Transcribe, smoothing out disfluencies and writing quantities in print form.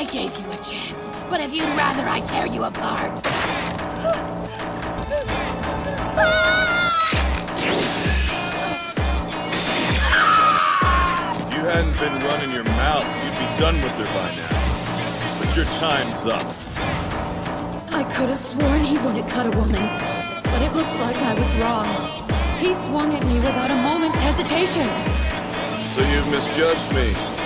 I gave you a chance, but if you'd rather I tear you apart... If you hadn't been running your mouth, you'd be done with her by now. But your time's up. I could have sworn he wouldn't cut a woman, but it looks like I was wrong. He swung at me without a moment's hesitation. So you've misjudged me.